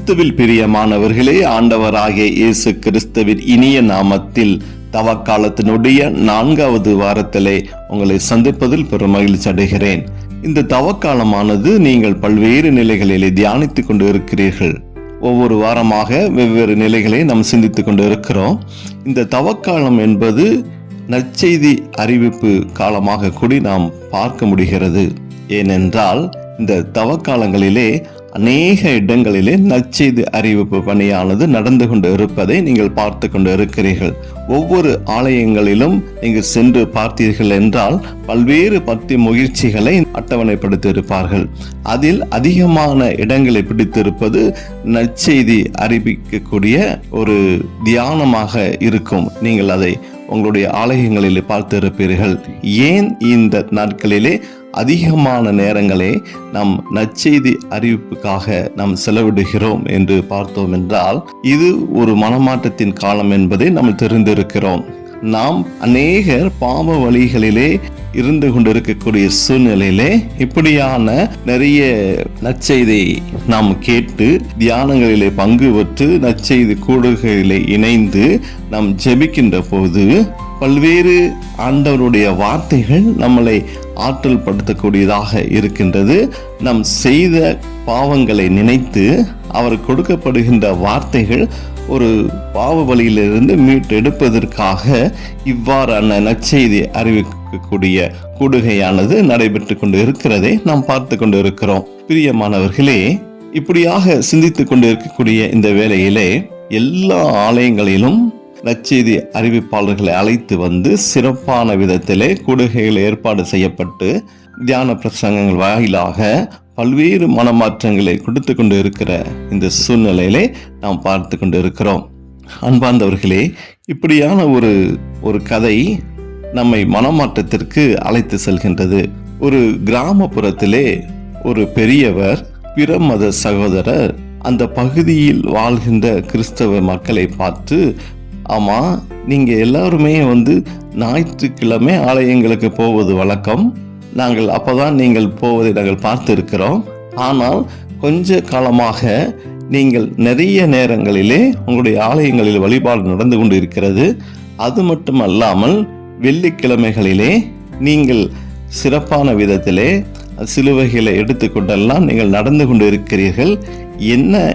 கிறிஸ்துவில் பிரியமானவர்களே, ஆண்டவராகிய இயேசு கிறிஸ்துவின் இனிய நாமத்தில் தவக்காலத்தினுடைய 4வது வாரத்திலே உங்களை சந்திப்பதில் பெரும் மகிழ்ச்சி அடைகிறேன். இந்த தவக்காலமானது நீங்கள் பல்வேறு நிலைகளிலே தியானித்துக் கொண்டு இருக்கிறீர்கள். ஒவ்வொரு வாரமாக வெவ்வேறு நிலைகளை நாம் சிந்தித்துக் கொண்டு இருக்கிறோம். இந்த தவக்காலம் என்பது நற்செய்தி அறிவிப்பு காலமாக கூடி நாம் பார்க்க முடிகிறது. ஏனென்றால் இந்த தவக்காலங்களிலே அநேக இடங்களிலே நற்செய்தி அறிவிப்பு பணியானது நடந்து கொண்டு இருப்பதை நீங்கள் பார்த்து கொண்டு இருக்கிறீர்கள். ஒவ்வொரு ஆலயங்களிலும் நீங்கள் சென்று பார்த்தீர்கள் என்றால் பல்வேறு பக்தி முயற்சிகளை அட்டவணைப்படுத்தி இருப்பார்கள். அதில் அதிகமான இடங்களை பிடித்திருப்பது நற்செய்தி அறிவிக்கக்கூடிய ஒரு தியானமாக இருக்கும். நீங்கள் அதை உங்களுடைய ஆலயங்களில் பார்த்து இருப்பீர்கள். ஏன் இந்த நாட்களிலே அதிகமான நேரங்களே நாம் நற்செய்தி அறிவிப்புக்காக நாம் செலவிடுகிறோம் என்று பார்த்தோம் என்றால், இது ஒரு மனமாற்றத்தின் காலம் என்பதை நாம் தெரிந்திருக்கிறோம். நாம் அநேகர் பாவ வழிகளிலே இருந்து கொண்டிருக்கக்கூடிய சூழ்நிலையிலே இப்படியான நிறைய நற்செய்தி நாம் கேட்டு தியானங்களிலே பங்கு பெற்று நற்செய்தி கூடுகையிலே இணைந்து நாம் ஜெபிக்கின்ற போது பல்வேறு ஆண்டவருடைய வார்த்தைகள் நம்மளை ஆற்றல் படுத்தக்கூடியதாக இருக்கின்றது. நாம் செய்த பாவங்களை நினைத்து அவர் கொடுக்கப்படுகின்ற வார்த்தைகள் ஒரு பாவ வழியிலிருந்து மீட்டெடுப்பதற்காக இவ்வாறான நற்செய்தி அறிவிக்கக்கூடிய கூடுகையானது நடைபெற்று கொண்டு இருக்கிறதை நாம் பார்த்து கொண்டு இருக்கிறோம். பிரியமானவர்களே, இப்படியாக சிந்தித்துக் கொண்டு இருக்கக்கூடிய இந்த வேளையிலே எல்லா ஆலயங்களிலும் நற்செய்தி அறிவிப்பாளர்களை அழைத்து வந்து சிறப்பான விதத்திலே கூடுகைகள் ஏற்பாடு செய்யப்பட்டு தியான பிரசங்கங்கள் வாயிலாக பல்வேறு மனமாற்றங்களை கொடுத்து கொண்டு இருக்கிற இந்த சூழ்நிலையிலே நாம் பார்த்து கொண்டு இருக்கிறோம். அன்பார்ந்தவர்களே, இப்படியான ஒரு கதை நம்மை மனமாற்றத்திற்கு அழைத்து செல்கின்றது. ஒரு கிராமப்புறத்திலே ஒரு பெரியவர் பிற மத சகோதரர் அந்த பகுதியில் வாழ்கின்ற கிறிஸ்தவ மக்களை பார்த்து, ஆமா, நீங்க எல்லாருமே ஞாயிற்றுக்கிழமை ஆலயங்களுக்கு போவது வழக்கம். நாங்கள் அப்பதான் நீங்கள் போவதை நாங்கள் பார்த்து இருக்கிறோம். ஆனால் கொஞ்ச காலமாக நீங்கள் நிறைய நேரங்களிலே உங்களுடைய ஆலயங்களில் வழிபாடு நடந்து கொண்டு இருக்கிறது. அது மட்டுமல்லாமல் வெள்ளிக்கிழமைகளிலே நீங்கள் சிறப்பான விதத்திலே சிலுவைகளை எடுத்துக்கொண்டெல்லாம் நீங்கள் நடந்து கொண்டு இருக்கிறீர்கள். என்ன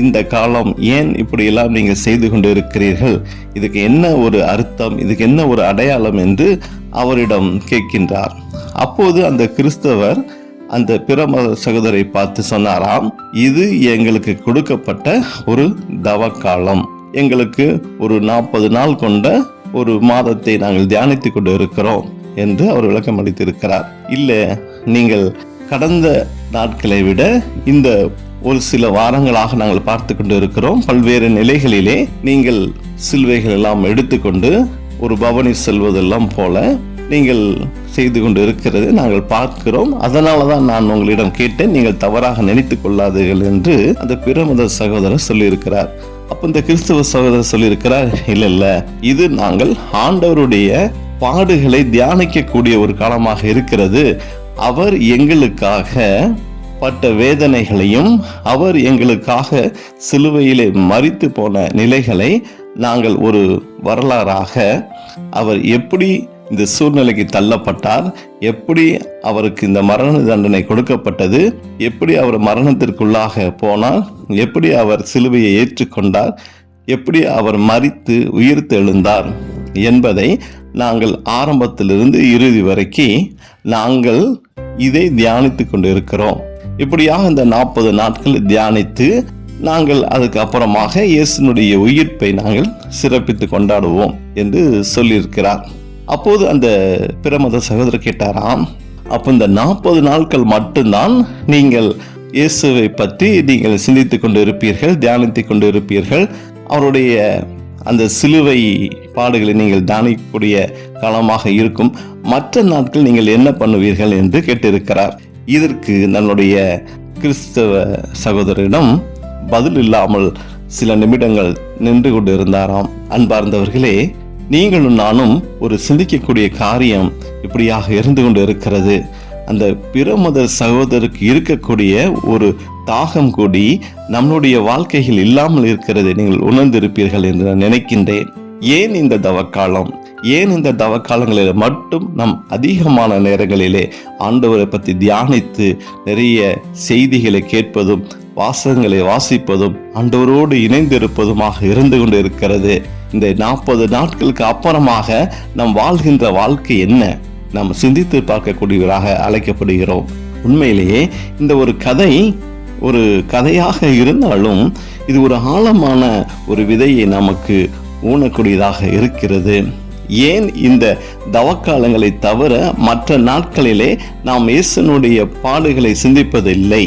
இந்த காலம், ஏன் இப்படியெல்லாம் நீங்கள் செய்து கொண்டு இருக்கிறீர்கள்? இதுக்கு என்ன ஒரு அர்த்தம், இதுக்கு என்ன ஒரு அடையாளம் என்று அவரிடம் கேட்கின்றார். அப்போது அந்த கிறிஸ்தவர் அந்த பிற மத சகோதரை பார்த்து சொன்னாராம், இது எங்களுக்கு கொடுக்கப்பட்ட ஒரு தவக்காலம். எங்களுக்கு ஒரு 40 நாள் கொண்ட ஒரு மாதத்தை நாங்கள் தியானித்துக் கொண்டு இருக்கிறோம் என்று அவர் விளக்கம் அளித்திருக்கிறார். இல்லை, நீங்கள் கடந்த நாட்களை விட இந்த ஒரு சில வாரங்களாக நாங்கள் பார்த்து கொண்டு இருக்கிறோம். பல்வேறு நிலைகளிலே நீங்கள் சிலுவைகள் எல்லாம் எடுத்துக்கொண்டு ஒரு பவனி செல்வதெல்லாம் போல நீங்கள் செய்து கொண்டு இருக்கிறது நாங்கள் பார்க்கிறோம். அதனால தான் நான் உங்களிடம் கேட்டேன், நீங்கள் தவறாக நினைத்துக் கொள்ளாதீர்கள் என்று அந்த பிற மத சகோதரர் சொல்லியிருக்கிறார். அப்ப இந்த கிறிஸ்தவ சகோதரர் சொல்லியிருக்கிறார், இல்ல, இது நாங்கள் ஆண்டவருடைய பாடுகளை தியானிக்கக்கூடிய ஒரு காலமாக இருக்கிறது. அவர் எங்களுக்காக பட்ட வேதனைகளையும் அவர் எங்களுக்காக சிலுவையிலே மரித்து போன நிலைகளை நாங்கள் ஒரு வரலாறாக, அவர் எப்படி இந்த சூழ்நிலைக்கு தள்ளப்பட்டார், எப்படி அவருக்கு இந்த மரண தண்டனை கொடுக்கப்பட்டது, எப்படி அவர் மரணத்திற்குள்ளாக போனார், எப்படி அவர் சிலுவையை ஏற்றுக்கொண்டார், எப்படி அவர் மரித்து உயிர்த்து எழுந்தார் என்பதை நாங்கள் ஆரம்பத்திலிருந்து இறுதி வரைக்கும் நாங்கள் இதை தியானித்து கொண்டு இருக்கிறோம். இப்படியாக இந்த 40 நாட்கள் தியானித்து நாங்கள் அதுக்கு அப்புறமாக இயேசுனுடைய உயிர்ப்பை நாங்கள் சிறப்பித்து கொண்டாடுவோம் என்று சொல்லியிருக்கிறார். அப்போது அந்த பிற மத சகோதரர் கேட்டாராம், அப்போ இந்த 40 நாட்கள் மட்டும்தான் நீங்கள் இயேசுவை பற்றி நீங்கள் சிந்தித்து கொண்டு இருப்பீர்கள், தியானித்து கொண்டு இருப்பீர்கள், அவருடைய அந்த சிலுவை பாடுகளை நீங்கள் தியானிக்கக்கூடிய காலமாக இருக்கும். மற்ற நாட்கள் நீங்கள் என்ன பண்ணுவீர்கள் என்று கேட்டிருக்கிறார். இதற்கு நம்முடைய கிறிஸ்தவ சகோதரிடம் பதில் இல்லாமல் சில நிமிடங்கள் நின்று கொண்டு இருந்தாராம். அன்பார்ந்தவர்களே, நீங்களும் நானும் ஒரு சிந்திக்கக்கூடிய காரியம் இப்படியாக இருந்து கொண்டு இருக்கிறது. அந்த பிற மத சகோதரருக்கு இருக்கக்கூடிய ஒரு தாகம் கூடி நம்முடைய வாழ்க்கையில் இல்லாமல் இருக்கிறதை நீங்கள் உணர்ந்திருப்பீர்கள் என்று நான் நினைக்கின்றேன். ஏன் இந்த தவக்காலம்? ஏன் இந்த தவக்காலங்களில் மட்டும் நம் அதிகமான நேரங்களிலே ஆண்டவரை பற்றி தியானித்து நிறைய செய்திகளை கேட்பதும் வாசகங்களை வாசிப்பதும் ஆண்டவரோடு இணைந்திருப்பதுமாக இருந்து கொண்டு இருக்கிறது? இந்த 40 நாட்களுக்கு அப்புறமாக நாம் வாழ்கின்ற வாழ்க்கை என்ன? நாம் சிந்தித்து பார்க்கக்கூடியவராக அழைக்கப்படுகிறோம். உண்மையிலேயே இந்த ஒரு கதை ஒரு கதையாக இருந்தாலும் இது ஒரு ஆழமான ஒரு விதையை நமக்கு ஊனக்கூடியதாக இருக்கிறது. ஏன் இந்த தவக்காலங்களை தவிர மற்ற நாட்களிலே நாம் இயேசுனுடைய பாடுகளை சிந்திப்பதில்லை?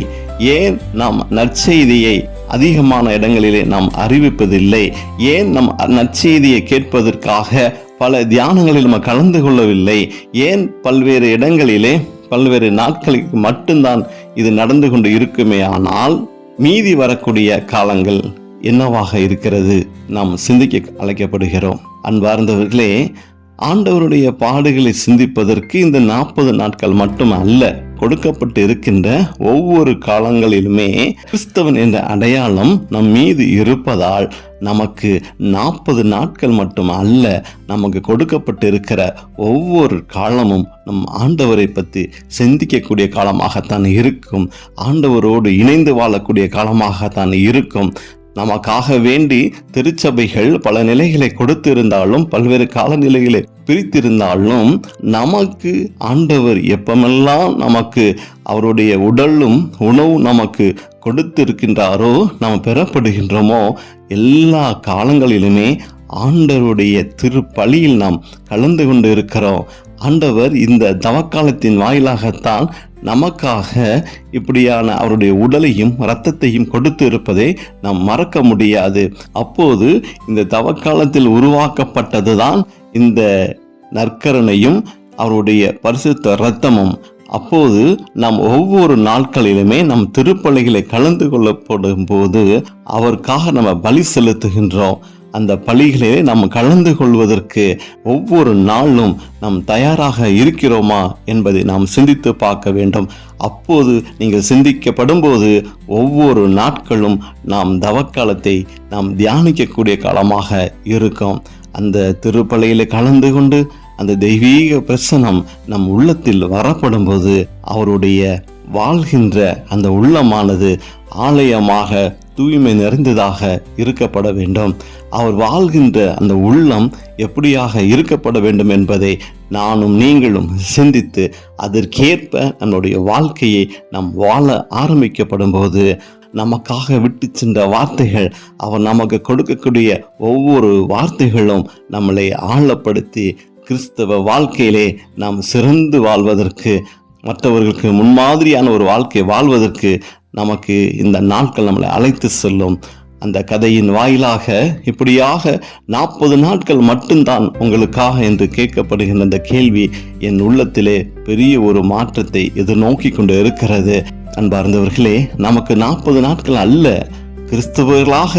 ஏன் நாம் நற்செய்தியை அதிகமான இடங்களிலே நாம் அறிவிப்பதில்லை? ஏன் நம் நற்செய்தியை கேட்பதற்காக பல தியானங்களில் நம்ம கலந்து கொள்ளவில்லை? ஏன் பல்வேறு இடங்களிலே பல்வேறு நாட்களுக்கு மட்டும்தான் இது நடந்து கொண்டு இருக்குமே, ஆனால் மீதி வரக்கூடிய காலங்கள் என்னவாக இருக்கிறது? நாம் சிந்திக்க அழைக்கப்படுகிறோம். அன்பார்ந்தவர்களே, ஆண்டவருடைய பாடுகளை சிந்திப்பதற்கு இந்த 40 நாட்கள் மட்டும் அல்ல, கொடுக்கப்பட்டு இருக்கின்ற ஒவ்வொரு காலங்களிலுமே கிறிஸ்தவன் என்ற அடையாளம் நம் மீது இருப்பதால் நமக்கு 40 நாட்கள் மட்டும் அல்ல, நமக்கு கொடுக்கப்பட்டு இருக்கிற ஒவ்வொரு காலமும் நம் ஆண்டவரை பற்றி சிந்திக்கக்கூடிய காலமாகத்தான் இருக்கும். ஆண்டவரோடு இணைந்து வாழக்கூடிய காலமாகத்தான் இருக்கும். நமக்காக வேண்டி திருச்சபைகள் பல நிலைகளை கொடுத்திருந்தாலும், பல்வேறு காலநிலைகளை பிரித்திருந்தாலும், நமக்கு ஆண்டவர் எப்பமெல்லாம் நமக்கு அவருடைய உடலும் உணவும் நமக்கு கொடுத்திருக்கின்றாரோ, நாம் பெறப்படுகின்றோமோ, எல்லா காலங்களிலுமே ஆண்டவருடைய திருப்பலியில் நாம் கலந்து கொண்டு இருக்கிறோம். ஆண்டவர் இந்த தவக்காலத்தின் வாயிலாகத்தான் நமக்காக இப்படியான அவருடைய உடலையும் இரத்தத்தையும் கொடுத்து இருப்பதை நாம் மறக்க முடியாது. அப்போது இந்த தவக்காலத்தில் உருவாக்கப்பட்டதுதான் இந்த நற்கருணையும் அவருடைய பரிசுத்த இரத்தமும். அப்போது நாம் ஒவ்வொரு நாட்களிலுமே நம் திருப்பலிகளை கலந்து கொள்ளப்படும் போது அவருக்காக நம்ம பலி செலுத்துகின்றோம். அந்த பலிகளிலே நாம் கலந்து கொள்வதற்கு ஒவ்வொரு நாளும் நாம் தயாராக இருக்கிறோமா என்பதை நாம் சிந்தித்து பார்க்க வேண்டும். அப்போது நீங்கள் சிந்திக்கப்படும் போது ஒவ்வொரு நாட்களும் நாம் தவக்காலத்தை நாம் தியானிக்கக்கூடிய காலமாக இருக்கும். அந்த திருப்பலியில கலந்து கொண்டு அந்த தெய்வீக பிரசனம் நம் உள்ளத்தில் வரப்படும் போது அவருடைய வாழ்கின்ற அந்த உள்ளமானது ஆலயமாக தூய்மை நிறைந்ததாக இருக்கப்பட வேண்டும். அவர் வாழ்கின்ற அந்த உள்ளம் எப்படியாக இருக்கப்பட வேண்டும் என்பதை நானும் நீங்களும் சிந்தித்து அதற்கேற்ப நம்முடைய வாழ்க்கையை நாம் வாழ ஆரம்பிக்கப்படும் போது நமக்காக விட்டு சென்ற வார்த்தைகள், அவர் நமக்கு கொடுக்கக்கூடிய ஒவ்வொரு வார்த்தைகளும் நம்மளை ஆழப்படுத்தி கிறிஸ்தவ வாழ்க்கையிலே நாம் சிறந்து வாழ்வதற்கு, மற்றவர்களுக்கு முன்மாதிரியான ஒரு வாழ்க்கை வாழ்வதற்கு நமக்கு இந்த நாட்கள் நம்மளை அழைத்து செல்லும். அந்த கதையின் வாயிலாக இப்படியாக 40 நாட்கள் மட்டும்தான் உங்களுக்காக என்று கேட்கப்படுகின்ற அந்த கேள்வி என் உள்ளத்திலே பெரிய ஒரு மாற்றத்தை எதிர்நோக்கி கொண்டு இருக்கிறது. அன்பார்ந்தவர்களே, நமக்கு 40 நாட்கள் அல்ல, கிறிஸ்தவர்களாக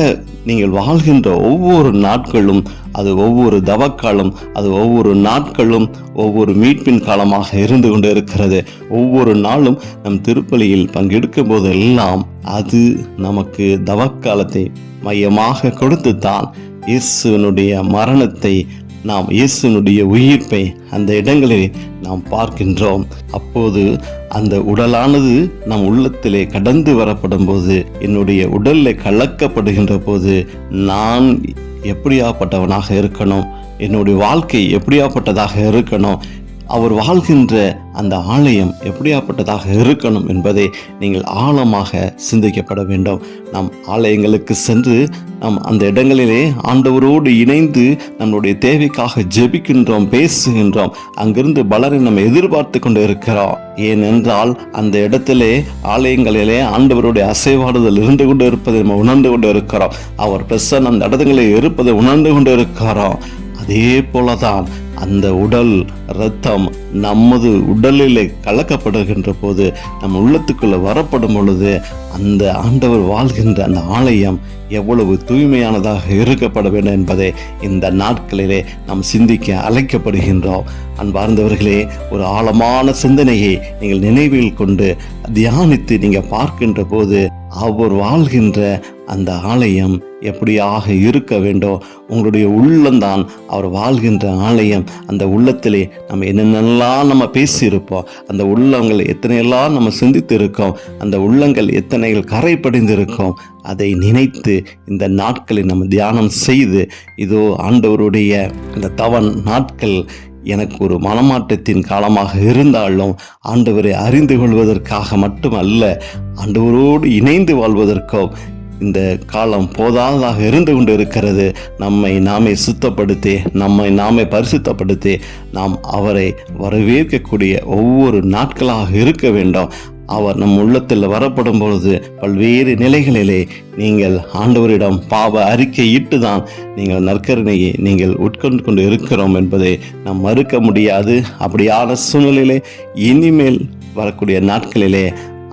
நீங்கள் வாழ்கின்ற ஒவ்வொரு நாட்களும், அது ஒவ்வொரு தவக்காலம், அது ஒவ்வொரு நாட்களும் ஒவ்வொரு மீட்பின் காலமாக இருந்து கொண்டு இருக்கிறது. ஒவ்வொரு நாளும் நம் திருப்பலியில் பங்கெடுக்கும் போதெல்லாம் அது நமக்கு தவக்காலத்தை மையமாக கொடுத்துத்தான் இயேசுனுடைய மரணத்தை, நாம் இயேசுனுடைய உயிர்ப்பை அந்த இடங்களில் நாம் பார்க்கின்றோம். அப்போது அந்த உடலானது நம் உள்ளத்திலே கடந்து வரப்படும் போது, என்னுடைய உடலில் கலக்கப்படுகின்ற போது நான் எப்படியாப்பட்டவனாக இருக்கணும், என்னுடைய வாழ்க்கை எப்படியாப்பட்டதாக இருக்கணும், அவர் வாழ்கின்ற அந்த ஆலயம் எப்படியாப்பட்டதாக இருக்கணும் என்பதை நீங்கள் ஆழமாக சிந்திக்கப்பட வேண்டும். நாம் ஆலயங்களுக்கு சென்று நாம் அந்த இடங்களிலே ஆண்டவரோடு இணைந்து நம்முடைய தேவைக்காக ஜெபிக்கின்றோம், பேசுகின்றோம். அங்கிருந்து பலரை நம்ம எதிர்பார்த்து கொண்டு இருக்கிறோம். ஏனென்றால் அந்த இடத்திலே ஆலயங்களிலே ஆண்டவருடைய அசைவாடுதல் இருந்து கொண்டு இருப்பதை நம்ம உணர்ந்து கொண்டு இருக்கிறோம். அவர் பிரசன்னம் அந்த இடங்களில் இருப்பதை உணர்ந்து கொண்டு இருக்கிறோம். அதே போலதான் அந்த உடல் இரத்தம் நமது உடலிலே கலக்கப்படுகின்ற போது நம் உள்ளத்துக்குள்ள வரப்படும் பொழுது அந்த ஆண்டவர் வாழ்கின்ற அந்த ஆலயம் எவ்வளவு தூய்மையானதாக இருக்கப்பட வேண்டும் என்பதை இந்த நாட்களிலே நாம் சிந்திக்க அழைக்கப்படுகின்றோம். அன்பார்ந்தவர்களே, ஒரு ஆழமான சிந்தனையை நீங்கள் நினைவில் கொண்டு தியானித்து நீங்கள் பார்க்கின்ற போது அவர் வாழ்கின்ற அந்த ஆலயம் எப்படியாக இருக்க வேண்டும். உங்களுடைய உள்ளம்தான் அவர் வாழ்கின்ற ஆலயம். அந்த உள்ளத்திலே நம்ம என்னென்னலாம் நம்ம பேசியிருப்போம், அந்த உள்ளங்கள் எத்தனையெல்லாம் நம்ம சிந்தித்து இருக்கோம், அந்த உள்ளங்கள் எத்தனைகள் கரைப்படைந்திருக்கோம், அதை நினைத்து இந்த நாட்களை நம்ம தியானம் செய்து, இதோ ஆண்டவருடைய அந்த தவன் நாட்கள் எனக்கு ஒரு மனமாற்றத்தின் காலமாக இருந்தாலும் ஆண்டவரை அறிந்து கொள்வதற்காக மட்டுமல்ல, ஆண்டவரோடு இணைந்து வாழ்வதற்கும் இந்த காலம் போதாததாக இருந்து கொண்டு இருக்கிறது. நம்மை நாமே சுத்தப்படுத்தி, நம்மை நாமே பரிசுத்தப்படுத்தி, நாம் அவரை வரவேற்கக்கூடிய ஒவ்வொரு நாட்களாக இருக்க வேண்டும். அவர் நம் உள்ளத்தில் வரப்படும் பொழுது பல்வேறு நிலைகளிலே நீங்கள் ஆண்டவரிடம் பாவ அறிக்கை இட்டுதான் நீங்கள் நற்கருணையை நீங்கள் உட்கொண்டு கொண்டு இருக்கிறோம் என்பதை நாம் மறுக்க முடியாது. அப்படியான சூழ்நிலையிலே இனிமேல் வரக்கூடிய நாட்களிலே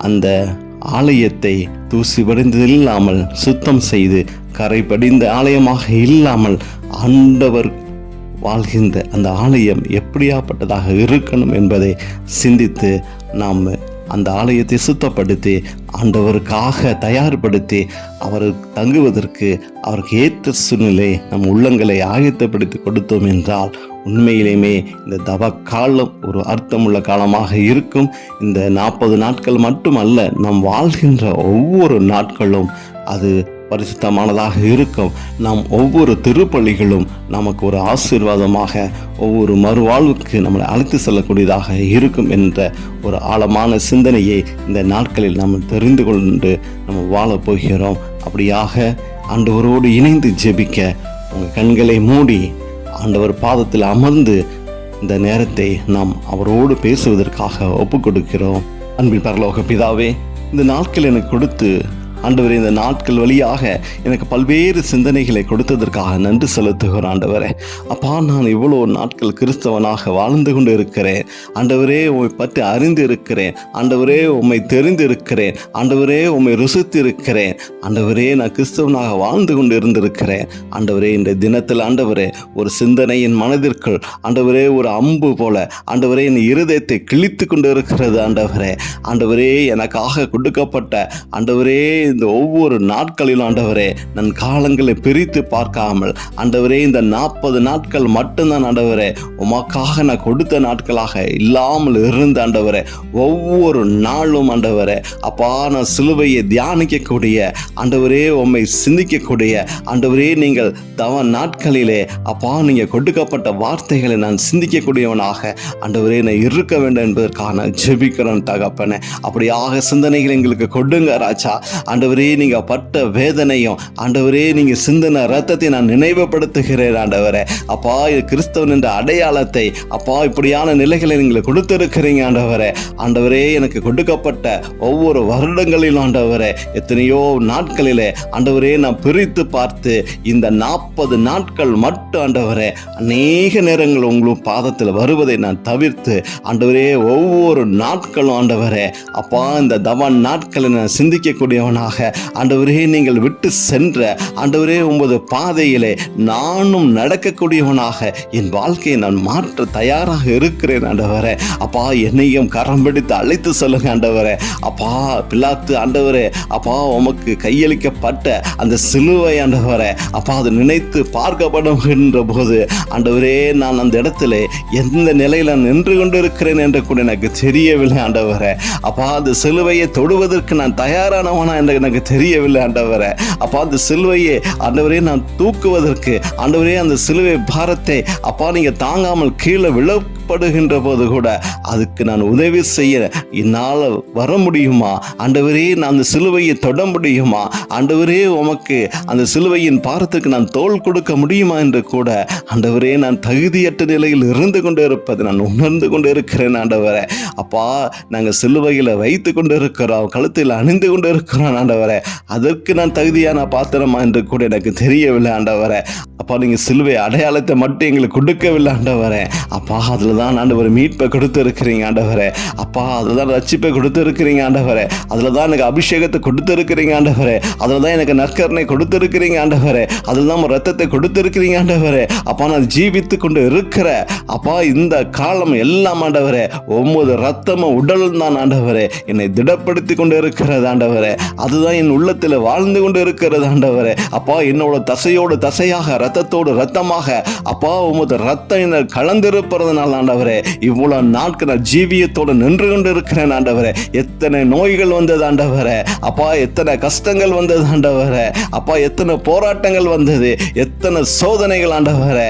அந்த ஆலயத்தை தூசி படிந்ததில்லாமல் சுத்தம் செய்து கரை படிந்த ஆலயமாக இல்லாமல் ஆண்டவர் வாழ்கின்ற அந்த ஆலயம் எப்படியாப்பட்டதாக இருக்கணும் என்பதை சிந்தித்து நாம் அந்த ஆலயத்தை சுத்தப்படுத்தி ஆண்டவருக்காக தயார்படுத்தி அவருக்கு தங்குவதற்கு அவருக்கு ஏற்ற சூழ்நிலை நம் உள்ளங்களை ஆயத்தப்படுத்தி கொடுத்தோம் என்றால் உண்மையிலேயுமே இந்த தவ காலம் ஒரு அர்த்தமுள்ள காலமாக இருக்கும். இந்த 40 நாட்கள் மட்டுமல்ல, நாம் வாழ்கின்ற ஒவ்வொரு நாட்களும் அது பரிசுத்தமானதாக இருக்கும். நாம் ஒவ்வொரு திருப்பலிகளும் நமக்கு ஒரு ஆசீர்வாதமாக, ஒவ்வொரு மறுவாழ்வுக்கு நம்மளை அழைத்து செல்லக்கூடியதாக இருக்கும் என்ற ஒரு ஆழமான சிந்தனையை இந்த நாட்களில் நாம் தெரிந்து கொண்டு நம்ம வாழப் போகிறோம். அப்படியாக ஆண்டவரோடு இணைந்து ஜெபிக்க உங்கள் கண்களை மூடி ஆண்டவர் பாதத்தில் அமர்ந்து இந்த நேரத்தை நாம் அவரோடு பேசுவதற்காக ஒப்பு கொடுக்கிறோம். அன்பின் பரலோக பிதாவே, இந்த நாட்கள் எனக்கு கொடுத்து ஆண்டவரே, இந்த நாட்கள் வழியாக எனக்கு பல்வேறு சிந்தனைகளை கொடுத்ததற்காக நன்றி செலுத்துகிறேன். ஆண்டவரே, அப்பா, நான் இவ்வளோ நாட்கள் கிறிஸ்தவனாக வாழ்ந்து கொண்டு இருக்கிறேன். ஆண்டவரே, உம்மை பற்றி அறிந்து இருக்கிறேன். ஆண்டவரே, உம்மை தெரிந்து இருக்கிறேன். ஆண்டவரே, உம்மை ருசித்து இருக்கிறேன். ஆண்டவரே, நான் கிறிஸ்தவனாக வாழ்ந்து கொண்டு இருந்திருக்கிறேன். ஆண்டவரே, இந்த தினத்தில் ஆண்டவரே ஒரு சிந்தனையின் மனதிற்குள் ஆண்டவரே ஒரு அம்பு போல ஆண்டவரே என் இருதயத்தை கிழித்து கொண்டு இருக்கிறது. ஆண்டவரே, ஆண்டவரே, எனக்காக கொடுக்கப்பட்ட ஆண்டவரே இந்த ஒவ்வொரு நாட்களிலும் ஆண்டவரே நான் காலங்களை பிரித்து பார்க்காமல் ஆண்டவரே இந்த 40 நாட்கள் மட்டும்தான் ஆண்டவரே உமக்காக நான் கொடுத்த நாட்களாக இல்லாமல் இருந்த ஆண்டவரே ஒவ்வொரு நாளும் ஆண்டவரே அப்பா நான் சிலுவையை தியானிக்கக்கூடிய ஆண்டவரே உம்மை சிந்திக்கக்கூடிய ஆண்டவரே நீங்கள் தவ நாட்களிலே அப்பா நீங்கள் கொடுக்கப்பட்ட வார்த்தைகளை நான் சிந்திக்கக்கூடியவனாக ஆண்டவரே நான் இருக்க வேண்டும் என்பதற்கான ஜெபிக்கிறேன் தகப்பனே. அப்படியாக சிந்தனைகள் எங்களுக்கு கொடுங்க ராஜா. ஆண்டவரே நீங்க பட்ட வேதனையும் ஆண்டவரே நீங்க சிந்தின ரத்தத்தை நான் நினைவுபடுத்துகிறேன். ஆண்டவரே அப்பா இது கிறிஸ்தவன் என்ற அடையாளத்தை அப்பா இப்படியான நிலைகளை நீங்கள் கொடுத்திருக்கிறீங்க. ஆண்டவரே ஆண்டவரே எனக்கு கொடுக்கப்பட்ட ஒவ்வொரு வருடங்களிலும் ஆண்டவரே எத்தனையோ நாட்களிலே ஆண்டவரே நான் பிரித்து பார்த்து இந்த 40 நாட்கள் மட்டும் ஆண்டவரே அநேக நேரங்கள் உங்களுக்கு பாதத்தில் வருவதை நான் தவிர்த்து ஆண்டவரே ஒவ்வொரு நாட்களும் ஆண்டவரே அப்பா இந்த தவ நாட்களை நான் சிந்திக்கக்கூடியவனாக ஆண்டவரே நீங்கள் விட்டு சென்ற ஆண்டவரே உமது பாதையிலே நானும் நடக்கக்கூடியவனாக என் வாழ்க்கையை நான் மாற்ற தயாராக இருக்கிறேன். ஆண்டவரே அப்பா என்னையும் கரம் பிடித்து அழைத்து சொல்லுங்க. ஆண்டவரே அப்பா பிலாத்து ஆண்டவரே அப்பா உமக்கு கையளிக்கப்பட்ட அந்த சிலுவை ஆண்டவரே அப்பா அதை நினைத்து பார்க்கப்படுகின்ற போது ஆண்டவரே நான் அந்த இடத்துல எந்த நிலையில நின்று கொண்டு இருக்கிறேன் என்று கூட எனக்கு தெரியவில்லை. ஆண்டவரே அப்பா அந்த சிலுவையை தொடுவதற்கு நான் தயாரானவனா என்று எனக்கு தெரியவில்லை. ஆண்டவரே அப்பா அந்த சிலுவையை ஆண்டவரே நான் தூக்குவதற்கு ஆண்டவரே அந்த சிலுவை பாரத்தை அப்பா நீங்க தாங்காமல் கீழே தேவைப்படுகின்ற போது கூட அதுக்கு நான் உதவி செய்ய என்னால் வர முடியுமா ஆண்டவரே, நான் அந்த சிலுவையை தொட முடியுமா ஆண்டவரே, உமக்கு அந்த சிலுவையின் பாரத்துக்கு நான் தோள் கொடுக்க முடியுமா என்று கூட ஆண்டவரே, நான் தகுதியற்ற நிலையில் இருந்து கொண்டு இருப்பது நான் உணர்ந்து கொண்டு இருக்கிறேன் ஆண்டவரே. அப்பா, நாங்கள் சிலுவையில் வைத்து கொண்டு இருக்கிறோம், கழுத்தில் அணிந்து கொண்டு இருக்கிறோம் ஆண்டவரே, அதற்கு நான் தகுதியான பாத்திரமா என்று கூட எனக்கு தெரியவில்லை ஆண்டவரே. அப்பா, நீங்கள் சிலுவை அடையாளத்தை மட்டும் எங்களுக்கு கொடுக்கவில்லை ஆண்டவரே. அப்பா, அதில் தான் ஆண்டவரை மீட்பை கொடுத்து இருக்கிறீங்க ஆண்டவரே. அப்பா, அதில் தான் ரட்சிப்பை கொடுத்து இருக்கிறீங்க ஆண்டவரே. அதில் தான் எனக்கு அபிஷேகத்தை கொடுத்து இருக்கிறீங்க ஆண்டவரே. அதில் தான் எனக்கு நற்கரணை கொடுத்து இருக்கிறீங்க ஆண்டவரே. அதில் தான் ரத்தத்தை கொடுத்து இருக்கிறீங்க ஆண்டவரே. அப்பா, நான் ஜீவித்து கொண்டு இருக்கிற அப்பா இந்த காலம் எல்லாம் ஆண்டவரே ஒவ்வொரு ரத்தமும் உடலும் தான் ஆண்டவரே என்னை திடப்படுத்தி கொண்டு இருக்கிறது ஆண்டவரே. அதுதான் என் உள்ளத்தில் வாழ்ந்து கொண்டு இருக்கிறது ஆண்டவரே. அப்பா, என்னோட தசையோடு தசையாக, ரத்தத்தோடு ரத்தமாக அப்பா உமது ரத்தம் என்ன கலந்திருப்பதுனால ஆண்டவரே இவ்வளவு நாட்கள் நான் ஜீவியத்தோடு நின்று கொண்டு இருக்கிறேன் ஆண்டவரே. எத்தனை நோய்கள் வந்தது ஆண்டவரே. அப்பா, எத்தனை கஷ்டங்கள் வந்தது ஆண்டவரே. அப்பா, எத்தனை போராட்டங்கள் வந்தது, எத்தனை சோதனைகள் ஆண்டவரே.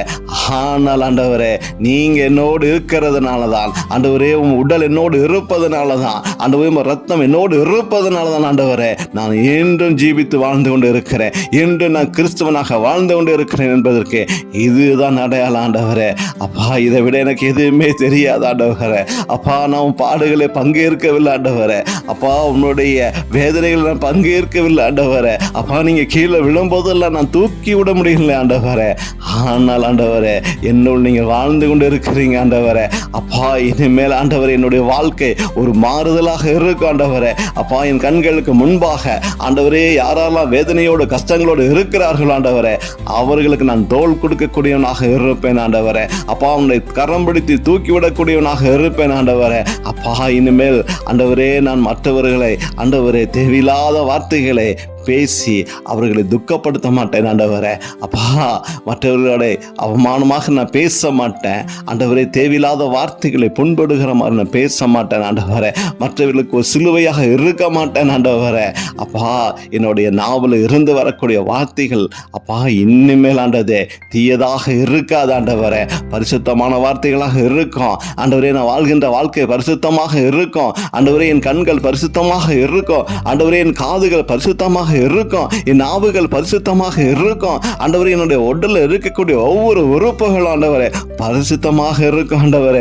ஆனால் ஆண்டவரே, நீங்க என்னோடு இருக்கிறதுனால தான் ஆண்டவரே, உன் உடல் என்னோடு இருப்பதனால தான் ஆண்டவரே, உன் ரத்தம் என்னோடு இருப்பதனால தான் ஆண்டவரே நான் என்றும் ஜீவித்து வாழ்ந்து கொண்டு இருக்கிறேன், என்றும் நான் கிறிஸ்தவனாக வாழ்ந்து கொண்டு இருக்கிறேன் என்பதற்கு இதுதான் அடையாளம் ஆண்டவரே. அப்பா, இதை விட எனக்கு எதுவுமே தெரியாது ஆண்டவரே. அப்பா, நான் பாடுகளை பங்கேற்கவில்லை ஆண்டவரே. அப்பா, உன்னுடைய வேதனைகளை நான் பங்கேற்கவில்லை ஆண்டவரே. அப்பா, நீங்க கீழே விழும்போதெல்லாம் நான் தூக்கி விட முடியல ஆண்டவரே. ஆனால் ஆண்டவரே, என்னோடு நீங்க வாழ்ந்து கொண்டு இருக்கிறீங்க ஆண்டவரே. அப்பா, இனிமேல் ஆண்டவரே என்னுடைய வாழ்க்கை ஒரு மாறுதலாக இருக்கும் ஆண்டவரே. அப்பா, என் கண்களுக்கு முன்பாக ஆண்டவரே யாரெல்லாம் வேதனையோடு கஷ்டங்களோடு இருக்கிறார்கள் ஆண்டவரே அவர்களுக்கு நான் தோள் கொடுக்கக்கூடியவனாக இருப்பேன் ஆண்டவரே. அப்பா, உன்னை கரம் பிடித்து தூக்கி விடக்கூடியவனாக இருப்பேன் ஆண்டவரே. அப்பா, இனிமேல் ஆண்டவரே நான் மற்றவர்களை ஆண்டவரே தேவையில்லாத வார்த்தைகளை பேசி அவர்களை துக்கப்படுத்த மாட்டேன் ஆண்டவரே. அப்பா, மற்றவர்களை அவமானமாக நான் பேச மாட்டேன் ஆண்டவரே. தேவையில்லாத வார்த்தைகளை புண்படுகிற மாதிரி நான் பேச மாட்டேன் ஆண்டவரே. மற்றவர்களுக்கு ஒரு சிலுவையாக இருக்க மாட்டேன் ஆண்டவரே. அப்பா, என்னுடைய நாவல் இருந்து வரக்கூடிய வார்த்தைகள் அப்பா இனிமேல் ஆண்டதே தீயதாக இருக்காது ஆண்டவரே. பரிசுத்தமான வார்த்தைகளாக இருக்கும் ஆண்டவரே. நான் வாழ்கின்ற வாழ்க்கை பரிசுத்தமாக இருக்கும் ஆண்டவரே. என் கண்கள் பரிசுத்தமாக இருக்கும் ஆண்டவரே. என் காதுகள் பரிசுத்தமாக இருக்கும், என் நாவுகள் பரிசுத்தமாக இருக்கும் ஆண்டவரே. என்னுடைய உடலில் இருக்கக்கூடிய ஒவ்வொரு உறுப்புகளும் ஆண்டவரே பரிசுத்தமாக இருக்கும் ஆண்டவரே.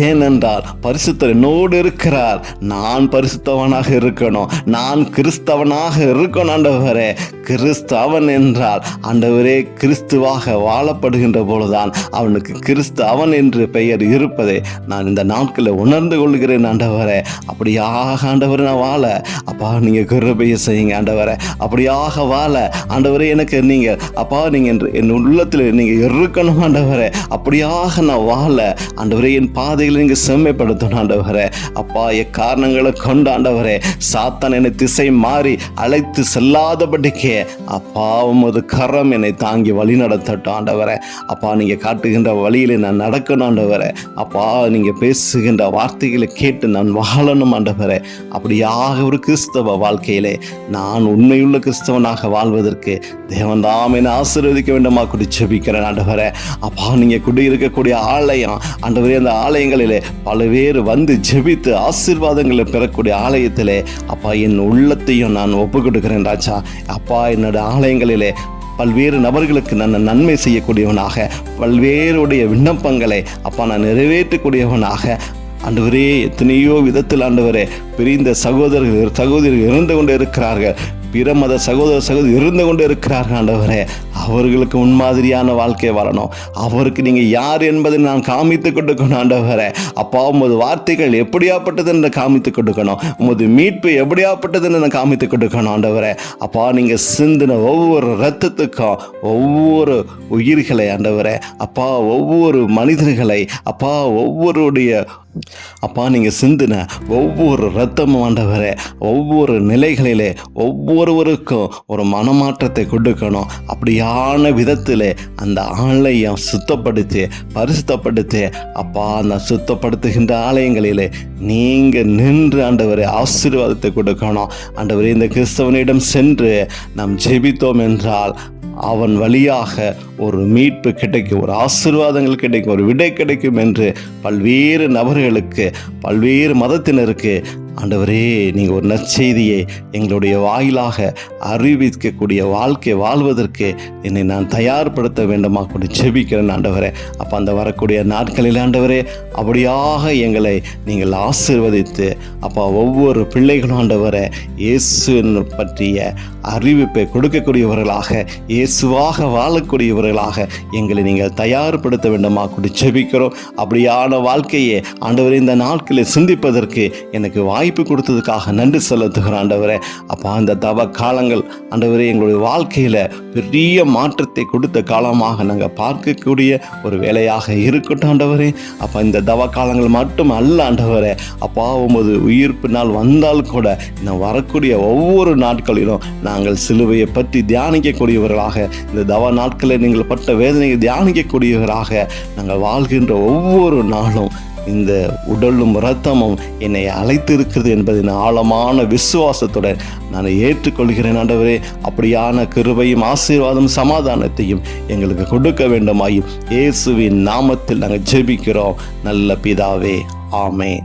ஏனென்றால் பரிசுத்தர் என்னோடு இருக்கிறார். நான் பரிசுத்தவனாக இருக்கணும், நான் கிறிஸ்தவனாக இருக்கணும் ஆண்டவரே. கிறிஸ்தவன் என்றால் ஆண்டவரே கிறிஸ்துவாக வாழப்படுகின்ற பொழுதுதான் அவனுக்கு கிறிஸ்தவன் என்று பெயர் இருப்பதை நான் இந்த நாட்களில் உணர்ந்து கொள்கிறேன் ஆண்டவரே. அப்படியாக ஆண்டவரே நான் வாழ அப்பா நீங்க கிருபையை செய்யுங்க ஆண்டவரே. அப்படியாக வாழ ஆண்டவரே எனக்கு நீங்க அப்பா நீங்க என் உள்ளத்தில் நீங்க இருக்கணும் ஆண்டவரே. அப்படியாக நான் வாழ ஆண்டவரே என் பாதைகளை நீங்க செம்மைப்படுத்தணும் ஆண்டவரே. அப்பா எக்காரணங்களை கொண்டு ஆண்டவரே சாத்தான் என்னை திசை மாறி அழைத்து செல்லாதபடிக்கே அப்பா உமது கரம் என்னை தாங்கி வழி நடத்தட்டும் ஆண்டவரே. அப்பா நீங்க காட்டுகின்ற வழியில நான் நடக்கணும் ஆண்டவரே. அப்பா நீங்க பேசுகின்ற வார்த்தைகளை கேட்டு நான் வாழணும் ஆண்டவரே. அப்படியாக ஒரு கிறிஸ்தவ வாழ்க்கையிலே நான் உண்மையுள்ள கிறிஸ்தவனாக வாழ்வதற்கு தேவன் தாம் என்னை ஆசீர்வதிக்க வேண்டுமா கூடி ஜெபிக்கிறேன் ஆண்டவரே. அப்பா நீங்க குடியிருக்கக்கூடிய ஆலயம் ஆண்டவரே, அந்த ஆலயங்களிலே பலவேறு வந்து ஜெபித்து ஆசீர்வாதங்களை பெறக்கூடிய ஆலயத்திலே அப்பா என் உள்ளத்தையும் நான் ஒப்பு கொடுக்கிறேன் ராஜா. அப்பா என்னோட ஆலயங்களிலே பல்வேறு நபர்களுக்கு நான் நன்மை செய்யக்கூடியவனாக, பல்வேறுடைய விண்ணப்பங்களை அப்பா நான் நிறைவேற்றக்கூடியவனாக ஆண்டவரே எத்தனையோ விதத்தில் ஆண்டவரே பிரிந்த சகோதரிகள் இருந்து கொண்டு இருக்கிறார்கள், பிற மத சகோதரி இருந்து கொண்டு இருக்கிறார்கள் ஆண்டவரே. அவர்களுக்கு முன்மாதிரியான வாழ்க்கை வரணும். அவருக்கு நீங்கள் யார் என்பதை நான் காமித்து கொடுக்கணும் ஆண்டவரே. அப்பா உமது வார்த்தைகள் எப்படியாப்பட்டது என்று காமித்து கொடுக்கணும், உமது மீட்பு எப்படியாப்பட்டது என்று நான் காமித்து கொடுக்கணும் ஆண்டவரே. அப்பா நீங்கள் சிந்தின ஒவ்வொரு இரத்தத்துக்கும் ஒவ்வொரு உயிர்களை ஆண்டவரே, அப்பா ஒவ்வொரு மனிதர்களை அப்பா ஒவ்வொருடைய அப்பா நீங்கள் சிந்தின ஒவ்வொரு இரத்தமும் ஆண்டவரே ஒவ்வொரு நிலைகளிலே ஒவ்வொருவருக்கும் ஒரு மனமாற்றத்தை கொடுக்கணும். அப்படியான விதத்தில் அந்த ஆலயம் சுத்தப்படுத்தி பரிசுத்தப்படுத்தி அப்பா அந்த சுத்தப்படுத்துகின்ற ஆலயங்களிலே நீங்கள் நின்று ஆண்டவரே ஆசீர்வாதத்தை கொடுக்கணும் ஆண்டவரே. இந்த கிறிஸ்தவனிடம் சென்று நாம் ஜெபித்தோம் என்றால் அவன் வழியாக ஒரு மீட்பு கிடைக்கும், ஒரு ஆசீர்வாதங்கள் கிடைக்கும், ஒரு விடை கிடைக்கும் என்று பல்வேறு நபர்களுக்கு, பல்வேறு மதத்தினருக்கு ஆண்டவரே நீங்கள் ஒரு நற்செய்தியை எங்களுடைய வாயிலாக அறிவிக்கக்கூடிய வாழ்க்கை வாழ்வதற்கு என்னை நான் தயார்படுத்த வேண்டுமா கூட ஜெபிக்கிறேன் ஆண்டவரே. அப்போ அந்த வரக்கூடிய நாட்களில் ஆண்டவரே அப்படியாக எங்களை நீங்கள் ஆசீர்வதித்து அப்போ ஒவ்வொரு பிள்ளைகளும் ஆண்டவரே இயேசு பற்றிய அறிவிப்பை கொடுக்கக்கூடியவர்களாக, இயேசுவாக வாழக்கூடியவர்களாக எங்களை நீங்கள் தயார்படுத்த வேண்டுமா கூட ஜெபிக்கிறோம். அப்படியான வாழ்க்கையை ஆண்டவரே இந்த நாட்களில் சிந்திப்பதற்கு எனக்கு வாய்ப்பு கொடுத்ததுக்காக நன்றி செலுத்துகிறேன் ஆண்டவரே. அப்போ அந்த தவ காலங்கள் ஆண்டவரே எங்களுடைய வாழ்க்கையில் பெரிய மாற்றத்தை கொடுத்த காலமாக நாங்கள் பார்க்கக்கூடிய ஒரு வேலையாக இருக்கட்டும் ஆண்டவரே. அப்போ இந்த தவ காலங்கள் மட்டும் அல்ல ஆண்டவரே, அப்பா உமது உயிர்ப்பு நாள் வந்தால் கூட இன்னும் வரக்கூடிய ஒவ்வொரு நாட்களிலும் நாங்கள் சிலுவையை பற்றி தியானிக்கக்கூடியவர்களாக, இந்த தவ நாட்களில் நீங்கள் பட்ட வேதனையை தியானிக்கக்கூடியவர்களாக நாங்கள் வாழ்கின்ற ஒவ்வொரு நாளும் இந்த உடலும் இரத்தமும் என்னை அழைத்திருக்கிறது என்பதின் ஆழமான விசுவாசத்துடன் நான் ஏற்றுக்கொள்கிறேன் ஆண்டவரே. அப்படியான கிருபையும் ஆசீர்வாதம் சமாதானத்தையும் எங்களுக்கு கொடுக்க வேண்டுமாயும் இயேசுவின் நாமத்தில் நாங்கள் ஜெபிக்கிறோம் நல்ல பிதாவே. ஆமென்.